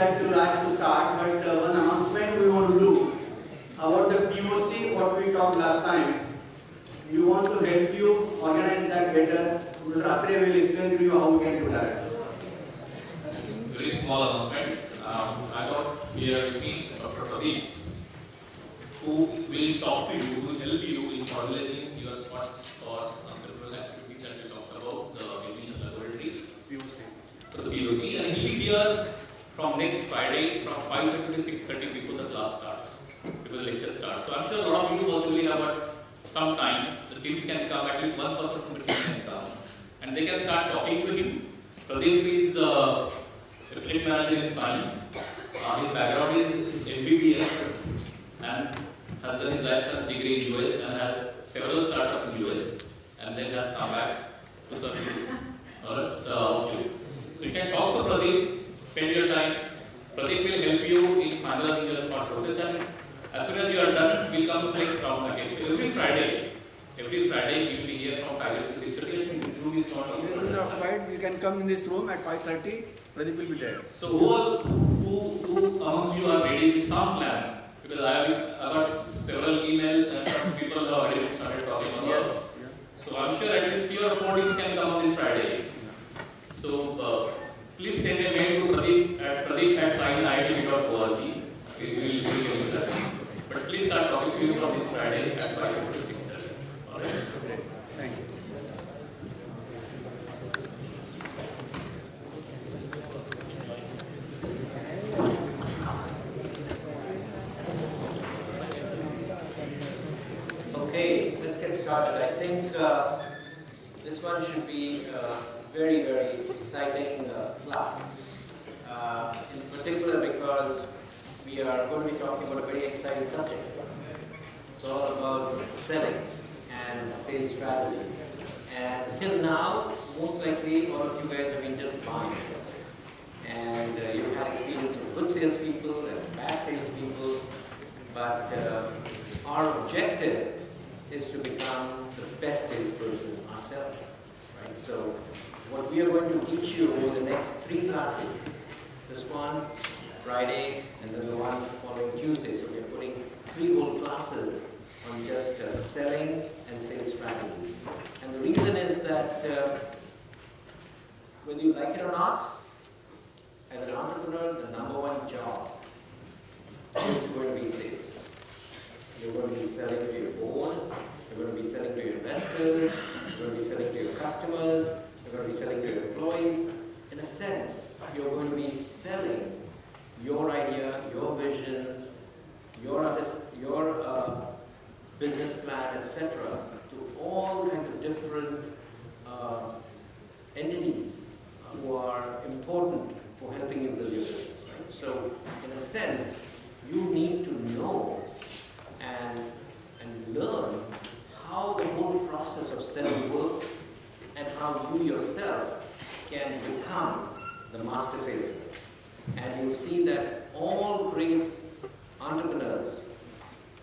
like to Raj to start, but one announcement we want to do about the POC, what we talked last time. We want to help you organize that better. Mr. Atre will explain to you how we can do that. Very small announcement. I got here with me Dr. Pradeep, who will talk to you, who will help you in formulating your thoughts for entrepreneurial activities that we talked about, the Innovation Laboratory, POC. So the POC, and he'll be here from next Friday from 5:30 to 6:30 before the class starts, before the lecture starts. So I'm sure a lot of you possibly have got some time. The teams can come, at least one person from the team can come, and they can start talking to him. Pradeep is affiliate manager in Sun. His background is MBBS and has done his life science degree in US and has several startups in US and then has come back to serve you. Alright, so you can talk to Pradeep, spend your time. Pradeep will help you in finalizing your thought process, and as soon as you are done, we'll come to the next round again. So every Friday you will be here from 5 to 6:30. I think this room is not on. You can come in this room at 5:30. Pradeep will be there. So who amongst you are ready with some plan? Because I got several emails and some people have already started talking about Yes. So I'm sure at least 3 or 4 teams can come on this Friday. So please send a mail to pradeep@signit.org. We will do that. But please start talking to you from this Friday at 5 to 6:30. Alright? Thank you. Okay, let's get started. I think this one should be a very, very exciting class. In particular because we are going to be talking about a very exciting subject. It's all about selling and sales strategy. And till now, most likely all of you guys have been just buying. And you've had experience with good salespeople and bad salespeople. But our objective is to become the best salesperson ourselves, right? So what we are going to teach you over the next 3 classes, this one, Friday, and then the one following Tuesday. So we are putting 3 whole classes on just selling and sales strategies. And the reason is that whether you like it or not, as an entrepreneur, the #1 job is going to be sales. You're going to be selling to your board, you're going to be selling to your investors, you're going to be selling to your customers, you're going to be selling to your employees. In a sense, you're going to be selling your idea, your vision, your business plan, etc., to all kinds of different entities who are important for helping you build your business. Right? So, in a sense, you need to know and learn how the whole process of selling works and how you yourself can become the master salesman. And you'll see that all great entrepreneurs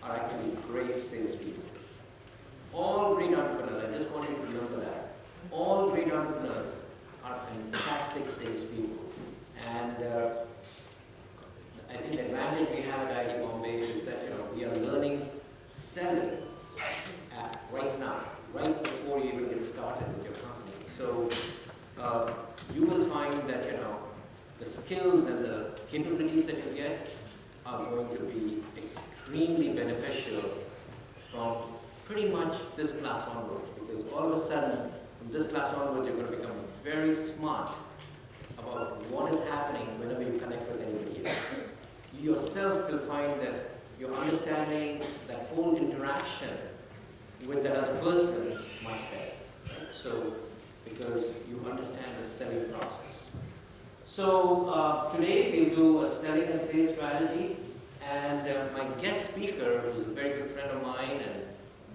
are actually great salespeople. All great entrepreneurs, I just want you to remember that. All great entrepreneurs are fantastic salespeople. And I think the advantage we have at IIT Bombay is that we are learning selling right now, right before you even get started with your company. So you will find that the skills and the capabilities that you get are going to be extremely beneficial from pretty much this class onwards, because all of a sudden from this class onwards you're going to become very smart about what is happening whenever you connect with anybody else. You yourself will find that you're understanding that whole interaction with that other person much better. So, because you understand the selling process. So, today we'll do a selling and sales strategy, and my guest speaker, who's a very good friend of mine, and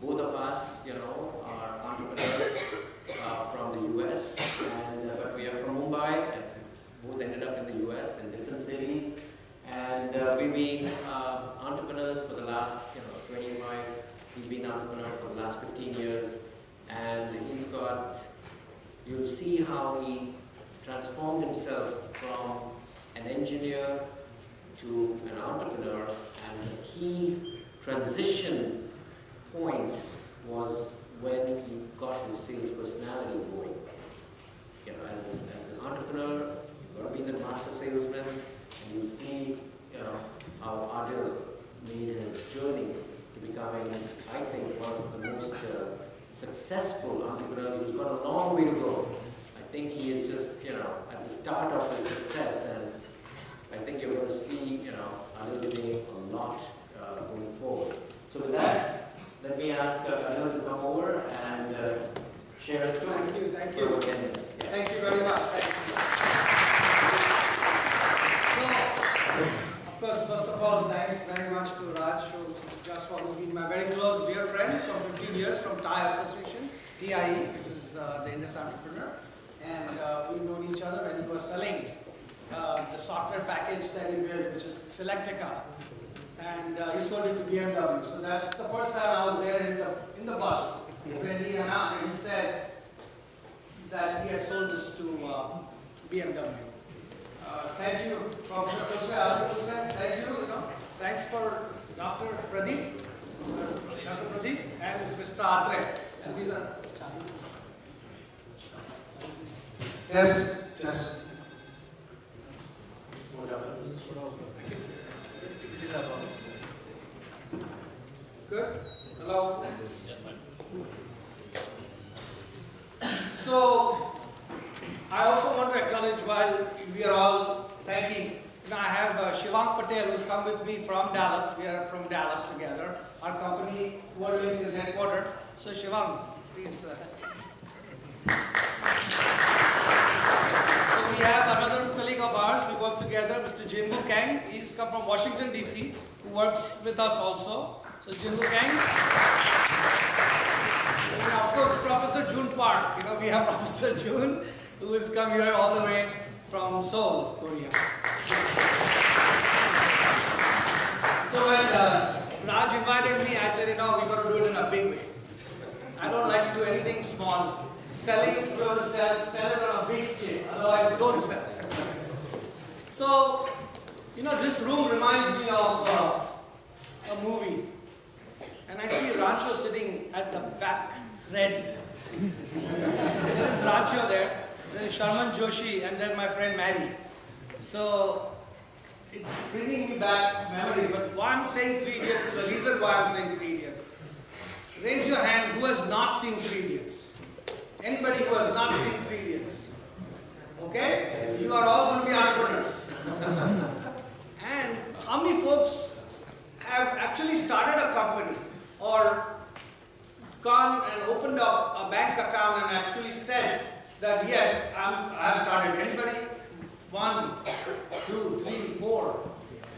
both of us, are entrepreneurs from the US, but we are from Mumbai, and both ended up in the US in different cities. And we've been entrepreneurs for the last 25, he's been an entrepreneur for the last 15 years, and you'll see how he transformed himself from an engineer to an entrepreneur, and the key transition point was when he got his sales personality going. You know, as an entrepreneur, you've got to be the master salesman, and you see, you know, how Adil made his journey to becoming, I think, one of the most successful entrepreneurs. He's got a long way to go. I think he is just, you know, at the start of his success, and I think you're going to see, you know, Adil doing a lot going forward. So with that, let me ask Adil to come over and share a story. Thank you. Yeah. Thank you very much. Thank you. So, of course, first of all, thanks very much to Raj, who's been my very close dear friend from 15 years from TIE Association, TIE, which is the Indus Entrepreneur. And we've known each other when he was selling the software package that he built, which is Selectica. And he sold it to BMW. So that's the first time I was there in the bus when he announced, and he said that he had sold this to BMW. Thank you, Professor Krishna. Thank you. Thanks for Dr. Pradeep, and Mr. Atre. So these are. Yes. Good. Hello. So, I also want to acknowledge while we are all thanking, I have Shivang Patel who's come with me from Dallas. We are from Dallas together. Our company, WorldLink, is headquartered. So Shivang, please. So we have another colleague of ours. We work together, Mr. Jimbu Kang. He's come from Washington, D.C., who works with us also. So Jimbu Kang. And of course, Professor Jun Park. We have Professor Jun, who has come here all the way from Seoul, Korea. So when Raj invited me, I said, we're going to do it in a big way. I don't like to do anything small. Selling, if you want to sell it on a big scale. Otherwise, don't sell it. So, this room reminds me of a movie. And I see Rancho sitting at the back, red. So there is Rancho there. There is Sharman Joshi, and then my friend Maddie. So it's bringing me back memories. But why I'm saying 3 Idiots, the reason why I'm saying 3 Idiots. Raise your hand who has not seen 3 Idiots. Anybody who has not seen 3 Idiots? Okay? You are all going to be entrepreneurs. And how many folks have actually started a company or gone and opened up a bank account and actually said that yes, I have started. Anybody? 1, 2, 3, 4,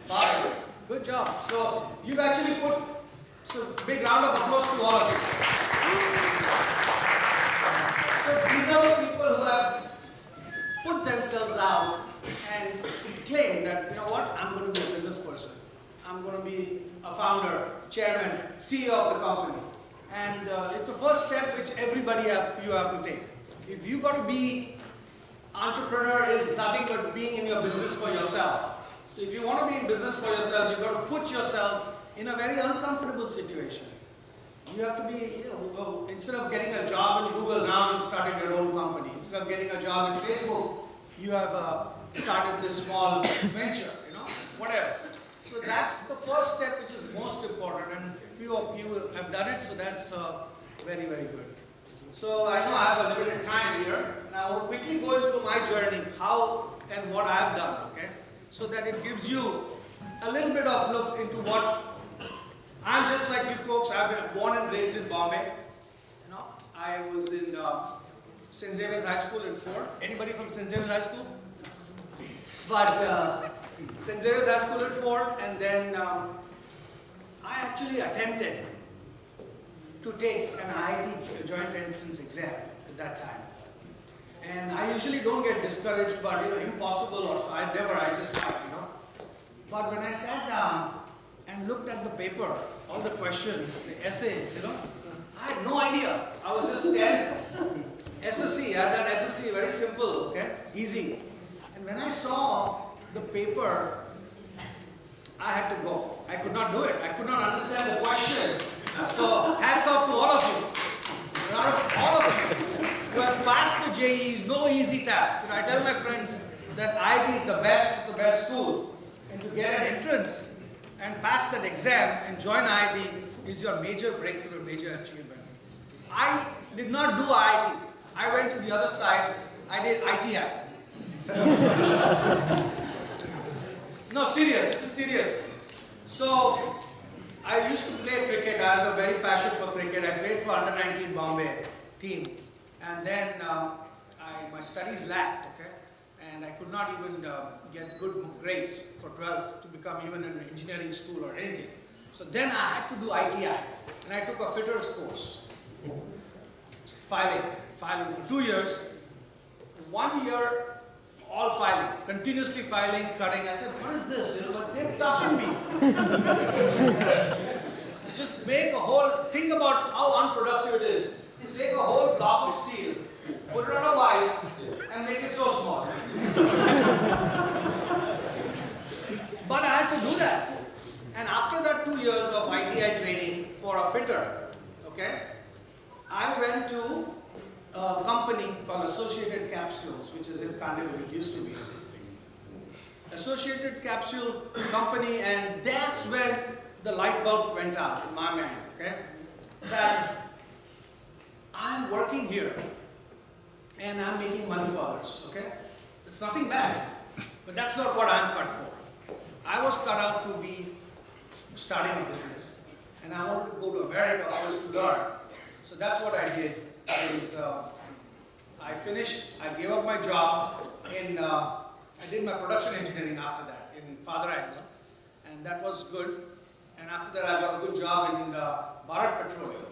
5. Good job. So you've actually put big round of applause to all of you. So these are the people who have put themselves out and claim that, I'm going to be a business person. I'm going to be a founder, chairman, CEO of the company. And it's a first step which everybody you have to take. If you got to be entrepreneur is nothing but being in your business for yourself. So if you want to be in business for yourself, you've got to put yourself in a very uncomfortable situation. You have to be, instead of getting a job in Google, now you've started your own company. Instead of getting a job in Facebook, you have started this small venture, whatever. So that's the first step which is most important, and few of you have done it, so that's very, very good. So I know I have a limited time here. Now quickly going through my journey, how and what I have done, okay? So that it gives you a little bit of look into what, I'm just like you folks, I've been born and raised in Bombay. I was in St. Xavier's High School in Fort. Anybody from St. Xavier's High School? But St. Xavier's High School at Fort, and then I actually attempted to take an IIT joint entrance exam at that time. And I usually don't get discouraged, but impossible or so. I just fight, But when I sat down and looked at the paper, all the questions, the essays, I had no idea. I was just 10. SSC, I had done SSC, very simple, okay? Easy. And when I saw the paper, I had to go. I could not do it. I could not understand the question. So hats off to all of you. All of you who have passed the JEE is no easy task. I tell my friends that IIT is the best school. And to get an entrance and pass that exam and join IIT is your major breakthrough, major achievement. I did not do IIT. I went to the other side. I did ITI. No, serious. This is serious. So, I used to play cricket. I have a very passion for cricket. I played for under 19 Bombay team. And then my studies lacked, okay? And I could not even get good grades for 12th to become even an engineering school or anything. So then I had to do ITI. And I took a fitters course. Filing for 2 years. 1 year, all filing, continuously filing, cutting. I said, what is this? But they toughened me. Just make a whole, think about how unproductive it is. Take a whole block of steel, put it on a vise, and make it so small. But I had to do that. And after that 2 years of ITI training for a fitter, okay, I went to a company called Associated Capsules, which is in Carnival, it used to be. Associated Capsule Company, and that's when the light bulb went out in my mind, okay? That I'm working here and I'm making money for others, okay? It's nothing bad, but that's not what I'm cut for. I was cut out to be starting a business, and I wanted to go to America first to learn. So that's what I did. I gave up my job I did my production engineering after that in Father Agnew, and that was good. And after that I got a good job in Bharat Petroleum,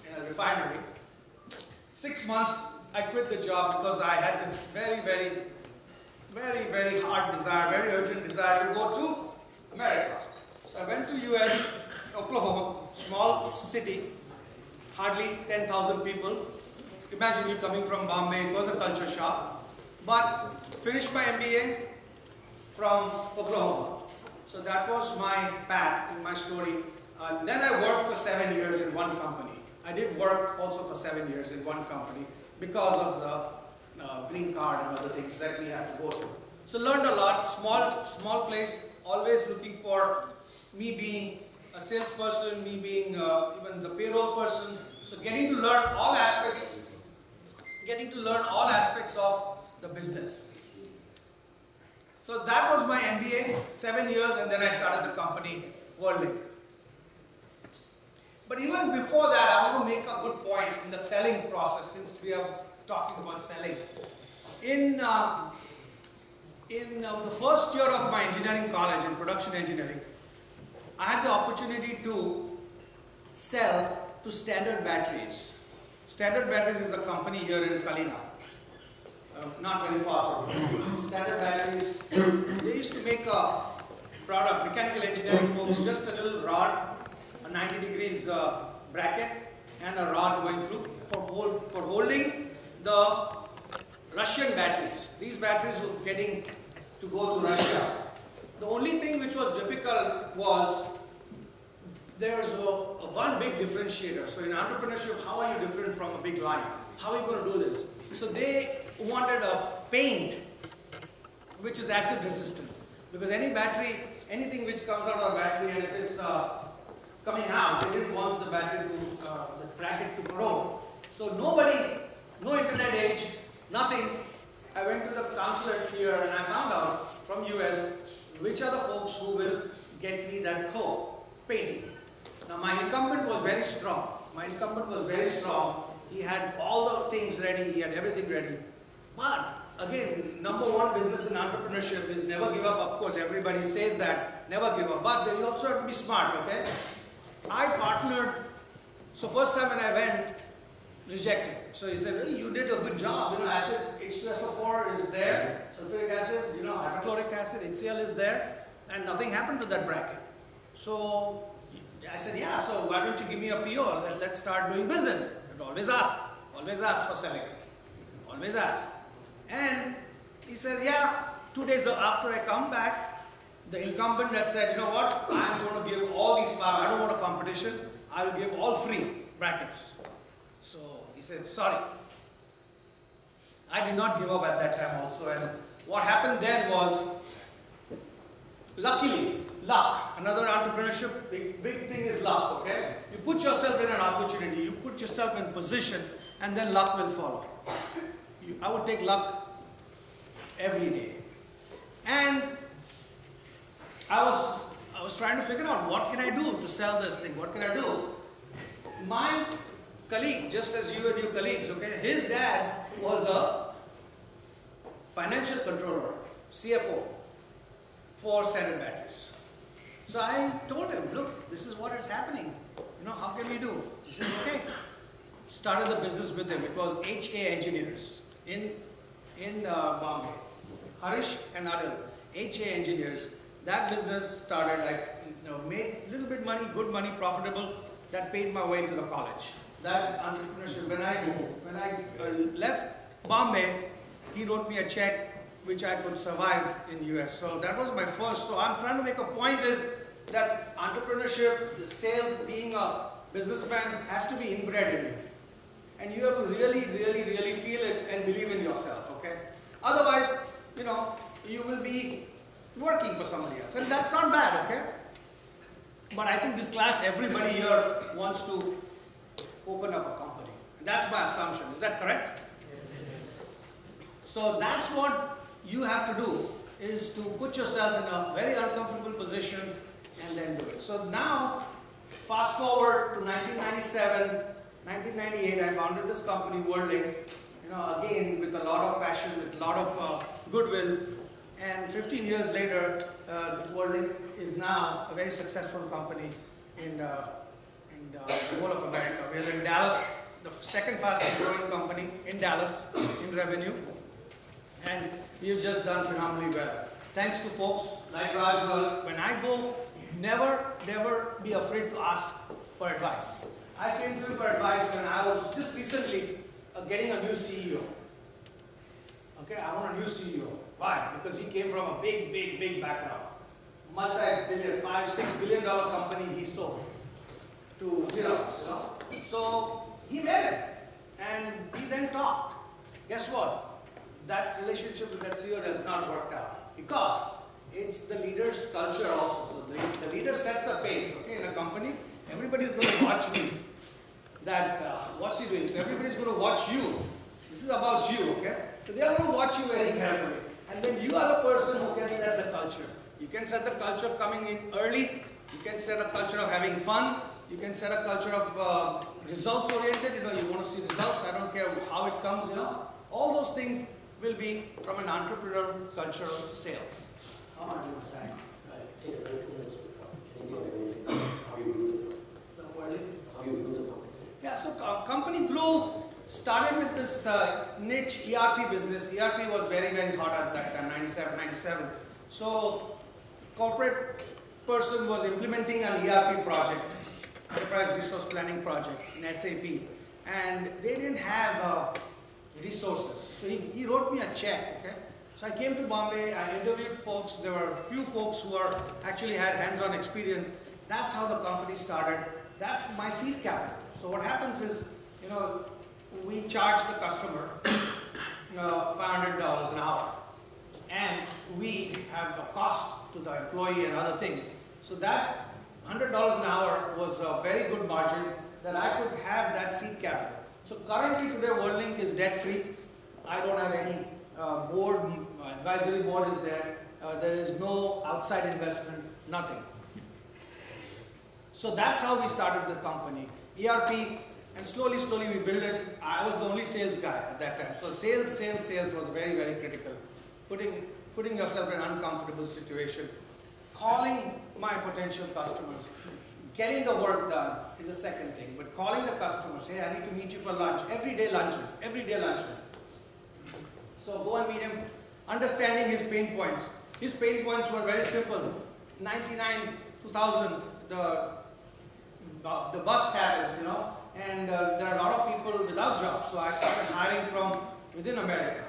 in a refinery. 6 months I quit the job because I had this very, very, very, very hard desire, very urgent desire to go to America. So I went to US, Oklahoma, small city, hardly 10,000 people. Imagine you coming from Bombay, it was a culture shock. But finished my MBA from Oklahoma. So that was my path in my story. Then I worked for 7 years in one company. I did work also for 7 years in one company because of the green card and other things that we have to go through. So learned a lot, small place, always looking for me being a salesperson, me being even the payroll person. So getting to learn all aspects of the business. So that was my MBA, 7 years, and then I started the company WorldLink. But even before that, I want to make a good point in the selling process, since we are talking about selling. In the first year of my engineering college in production engineering, I had the opportunity to sell to Standard Batteries. Standard Batteries is a company here in Kalina, not very far from here. Standard Batteries, they used to make a product, mechanical engineering folks, just a little rod, a 90 degrees bracket, and a rod going through for holding the Russian batteries. These batteries were getting to go to Russia. The only thing which was difficult was there's one big differentiator. So in entrepreneurship, how are you different from a big line? How are you going to do this? So they wanted a paint which is acid resistant. Because any battery, anything which comes out of a battery, and if it's coming out, they didn't want the battery to, the bracket to corrode. So nobody, no internet age, nothing. I went to the consulate here and I found out from US which are the folks who will get me that painting. Now my incumbent was very strong. He had all the things ready, he had everything ready. But again, number one business in entrepreneurship is never give up. Of course, everybody says that, never give up. But you also have to be smart, okay? I partnered, so first time when I went, rejected. So he said, hey, you did a good job. Acid, H2SO4 is there, sulfuric acid, hydrochloric acid, HCl is there, and nothing happened to that bracket. So I said, yeah, so why don't you give me a PO? Let's start doing business. But always ask for selling. Always ask. And he said, yeah, 2 days after I come back, the incumbent had said, you know what, I'm going to give all these five, I don't want a competition, I will give all free brackets. So he said, sorry. I did not give up at that time also, and what happened then was, luckily, luck, another entrepreneurship, big thing is luck, okay? You put yourself in an opportunity, you put yourself in position, and then luck will follow. I would take luck every day. And I was trying to figure out, what can I do to sell this thing? What can I do? My colleague, just as you and your colleagues, okay, his dad was a financial controller, CFO for Standard Batteries. So I told him, look, this is what is happening. You know, how can we do? He said, okay. Started the business with him. It was HA Engineers in Bombay. Harish and Adil, HA Engineers. That business started, made a little bit money, good money, profitable. That paid my way to the college. That entrepreneurship. When I left Bombay, he wrote me a check which I could survive in US. So that was my first. So I'm trying to make a point is that entrepreneurship, the sales, being a businessman has to be inbred in you. And you have to really feel it and believe in yourself, okay? Otherwise, you know, you will be working for somebody else. And that's not bad, okay? But I think this class, everybody here wants to open up a company. That's my assumption. Is that correct? So that's what you have to do, is to put yourself in a very uncomfortable position and then do it. So now, fast forward to 1997, 1998, I founded this company, WorldLink, you know, again with a lot of passion, with a lot of goodwill. And 15 years later, WorldLink is now a very successful company in the whole of America. We are in Dallas, the second fastest growing company in Dallas in revenue. And we've just done phenomenally well. Thanks to folks like Raj. When I go, never be afraid to ask for advice. I came to him for advice when I was just recently getting a new CEO. Okay, I want a new CEO. Why? Because he came from a big background. Multi-billion, $5-6 billion company he sold to Xerox, you know. So he met him and he then talked. Guess what? That relationship with that CEO has not worked out because it's the leader's culture also. So the leader sets a pace, okay, in a company. Everybody's going to watch me. That, what's he doing? So everybody's going to watch you. This is about you, okay? So they are going to watch you very carefully. And then you are the person who can set the culture. You can set the culture of coming in early. You can set a culture of having fun. You can set a culture of results oriented. You know, you want to see results. I don't care how it comes, you know. All those things will be from an entrepreneurial culture of sales. How much is time? Take a break 2 minutes before. Can you give how you grew the company? How you grew the company? Yeah, so company grew, started with this niche ERP business. ERP was very hot at that time, 97. So corporate person was implementing an ERP project, enterprise resource planning project in SAP, and they didn't have resources. So he wrote me a check, okay? So I came to Bombay, I interviewed folks. There were a few folks who actually had hands-on experience. That's how the company started. That's my seed capital. So what happens is, you know, we charge the customer $500 an hour. And we have a cost to the employee and other things. So that $100 an hour was a very good margin that I could have that seed capital. So currently today WorldLink is debt free. I don't have any board, advisory board is there. There is no outside investment, nothing. So that's how we started the company. ERP, and slowly we built it. I was the only sales guy at that time. So sales was very critical. Putting yourself in an uncomfortable situation. Calling my potential customers. Getting the work done is the second thing. But calling the customers, hey, I need to meet you for lunch. Every day luncheon. So go and meet him. Understanding his pain points. His pain points were very simple. 99, 2000, the bust happens, you know, and there are a lot of people without jobs. So I started hiring from within America.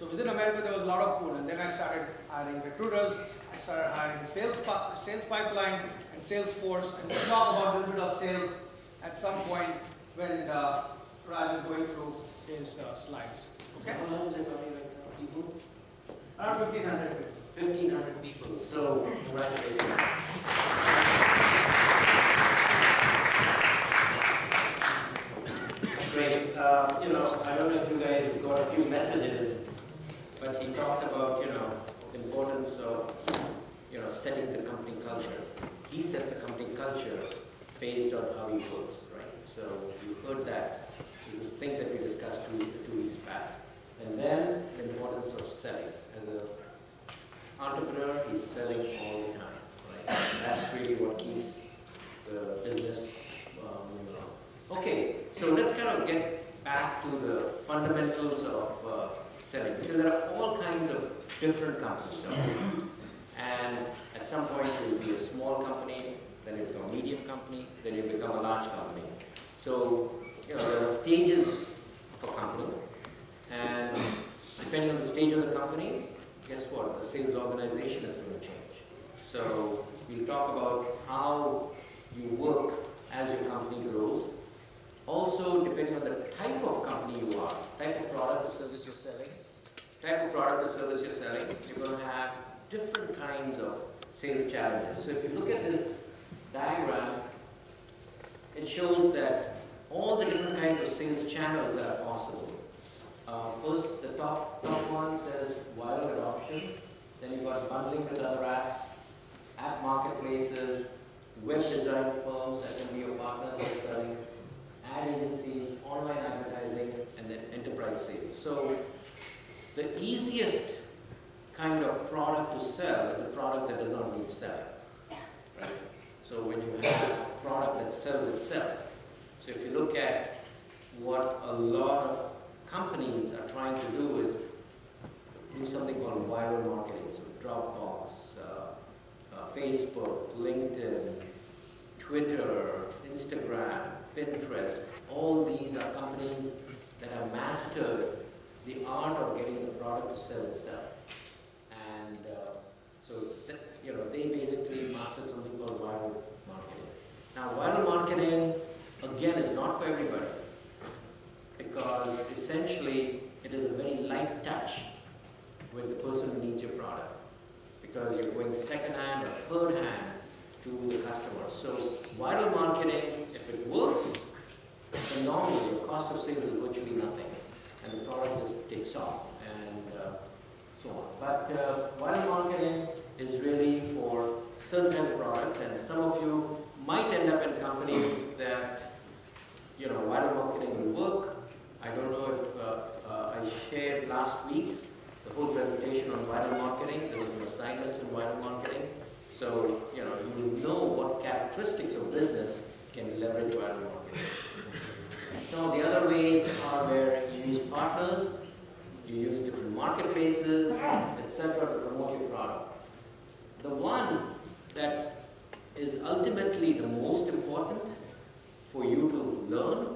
So within America, there was a lot of pool, and then I started hiring recruiters. I started hiring sales pipeline and sales force, and we'll talk about a little bit of sales at some point when Raj is going through his slides. Okay? How long is it running right now? People? Around 1,500 people. 1,500 people. So, congratulations. Great. I don't know if you guys got a few messages, but he talked about, importance of, setting the company culture. He sets the company culture based on how he works, right? So you heard that. This thing that we discussed two weeks back. And then the importance of selling. As an entrepreneur, he's selling all the time, right? That's really what keeps the business moving on. Okay, so let's kind of get back to the fundamentals of selling, because there are all kinds of different companies out there. And at some point you will be a small company, then you become a medium company, then you become a large company. So, there are stages of a company, and depending on the stage of the company, guess what? The sales organization is going to change. So we'll talk about how you work as your company grows. Also, depending on the type of company you are, type of product or service you're selling, you're going to have different kinds of sales challenges. So if you look at this diagram, it shows that all the different kinds of sales channels that are possible. First, the top one says viral adoption. Then you've got bundling with other apps, app marketplaces, web design firms that can be your partners in selling, ad agencies, online advertising, and then enterprise sales. So the easiest kind of product to sell is a product that does not need selling. Right? So when you have a product that sells itself. So if you look at what a lot of companies are trying to do is do something called viral marketing. So Dropbox, Facebook, LinkedIn, Twitter, Instagram, Pinterest, all these are companies that have mastered the art of getting the product to sell itself. And they basically mastered something called viral marketing. Now, viral marketing, again, is not for everybody, because essentially it is a very light touch with the person who needs your product, because you're going second-hand or third-hand to the customer. So viral marketing, if it works, phenomenally, the cost of sales is virtually nothing, and the product just takes off, and so on. But viral marketing is really for certain kinds of products, and some of you might end up in companies that, viral marketing will work. I don't know if I shared last week the whole presentation on viral marketing. There was some assignments in viral marketing. So, you will know what characteristics of business can leverage viral marketing. Some of the other ways are where you use partners, you use different marketplaces, etc. to promote your product. The one that is ultimately the most important for you to learn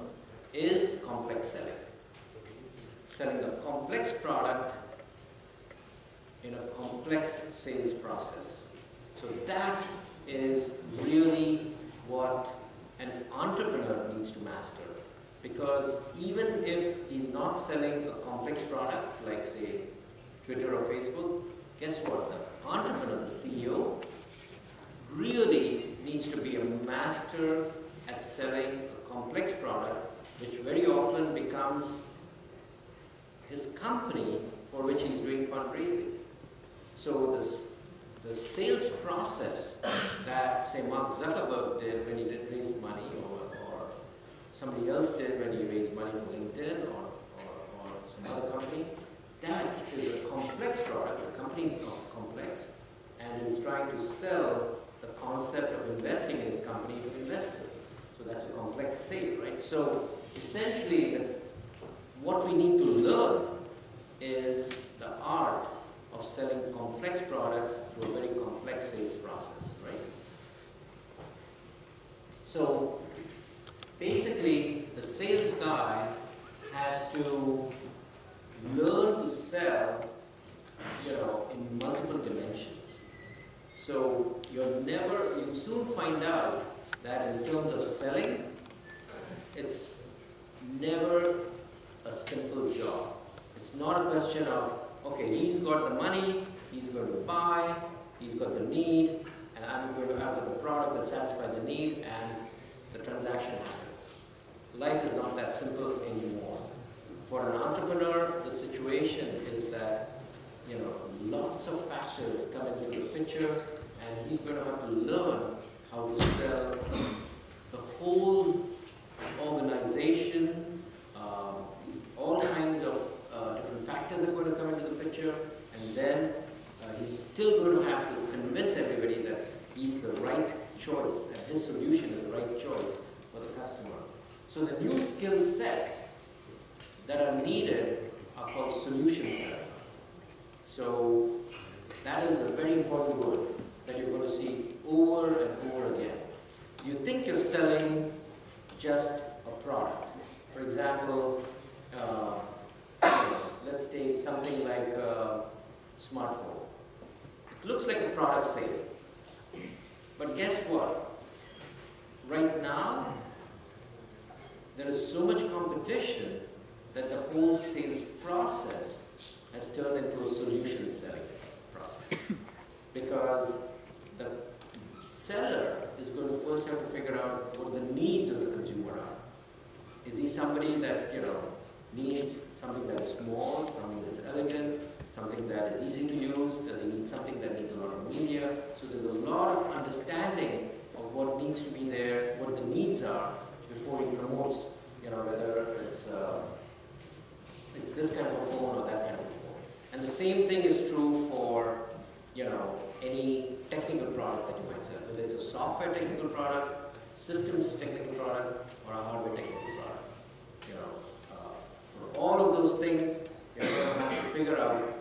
is complex selling. Selling a complex product in a complex sales process. So that is really what an entrepreneur needs to master. Because even if he's not selling a complex product like, say, Twitter or Facebook, guess what? The entrepreneur, the CEO, really needs to be a master at selling a complex product, which very often becomes his company for which he's doing fundraising. So the sales process that, say, Mark Zuckerberg did when he did raise money, or somebody else did when he raised money for LinkedIn or some other company, that is a complex product. The company is complex, and is trying to sell the concept of investing in his company to investors. So that's a complex sale, right? So essentially, what we need to learn is the art of selling complex products through a very complex sales process, right? So basically, the sales guy has to learn to sell you'll soon find out that in terms of selling, it's never a simple job. It's not a question of, okay, he's got the money, he's going to buy, he's got the need, and I'm going to have the product that satisfies the need, and the transaction happens. Life is not that simple anymore. For an entrepreneur, the situation is that, lots of factors come into the picture, and he's going to have to learn how to sell the whole organization. All kinds of different factors are going to come into the picture, and then he's still going to have to convince everybody that he's the right choice, and his solution is the right choice for the customer. So the new skill sets that are needed are called solution selling. So that is a very important word that you're going to see over and over again. You think you're selling just a product. For example, let's take something like a smartphone. It looks like a product sale. But guess what? Right now, there is so much competition that the whole sales process has turned into a solution selling process. Because the seller is going to first have to figure out what the needs of the consumer are. Is he somebody that, needs something that is small, something that's elegant, something that is easy to use? Does he need something that needs a lot of media? So there's a lot of understanding of what needs to be there, what the needs are, before he promotes, whether it's this kind of a phone or that kind of a phone. And the same thing is true for, any technical product that you might sell, whether it's a software technical product, systems technical product, or a hardware technical product. For all of those things, you're going to have to figure out,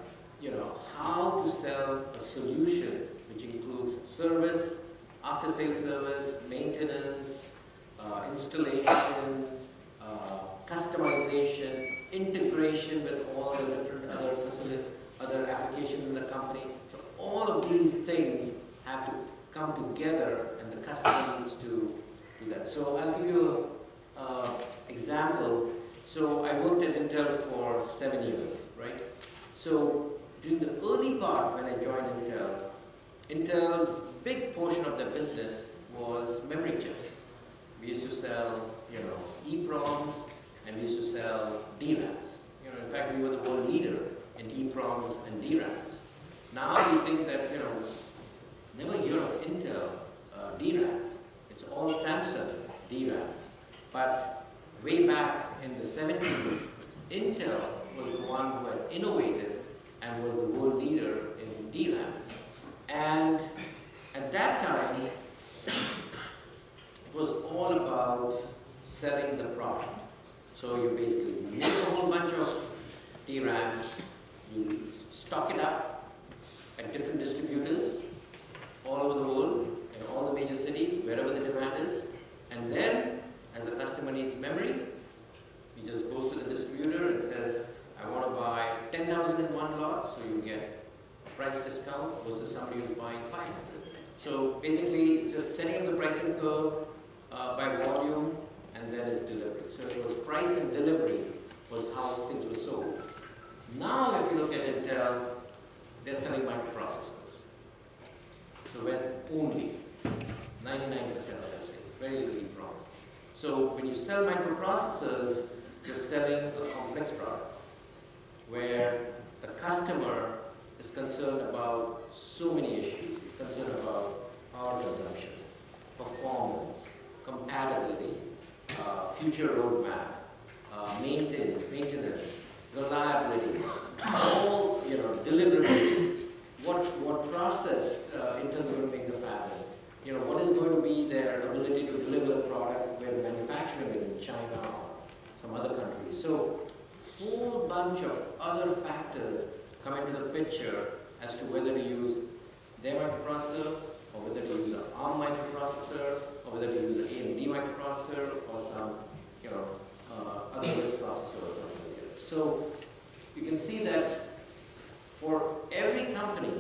how to sell a solution which includes service, after-sale service, maintenance, installation, customization, integration with all the different other applications in the company. So all of these things have to come together, and the customer needs to do that. So I'll give you an example. So I worked at Intel for 7 years, right? So during the early part when I joined Intel's big portion of their business was memory chips. We used to sell, EEPROMs, and we used to sell DRAMs. In fact, we were the world leader in EEPROMs and DRAMs. Now we think that, never hear of Intel DRAMs. It's all Samsung DRAMs. But way back in the 70s, Intel was the one who had innovated and was the world leader in DRAMs. And at that time, it was all about selling the product. So you basically make a whole bunch of DRAMs, you stock it up at different distributors all over the world, in all the major cities, wherever the demand is. And then, as the customer needs memory, he just goes to the distributor and says, I want to buy 10,000 in one lot, so you get a price discount versus somebody who's buying 500. So basically, it's just setting up the pricing curve by volume, and then it's delivery. So it was price and delivery was how things were sold. Now, if you look at Intel, they're selling microprocessors. So when only 99% of their sales, very little EEPROM. So when you sell microprocessors, you're selling a complex product where the customer is concerned about so many issues. He's concerned about power consumption, performance, compatibility, future roadmap, maintenance, reliability, all, deliverability. What process Intel is going to make the fab in? What is going to be their ability to deliver a product where manufacturing is in China or some other countries. So, whole bunch of other factors come into the picture as to whether to use their microprocessor, or whether to use an ARM microprocessor, or whether to use an AMD microprocessor, or some, other processor or something like that. So you can see that for every company,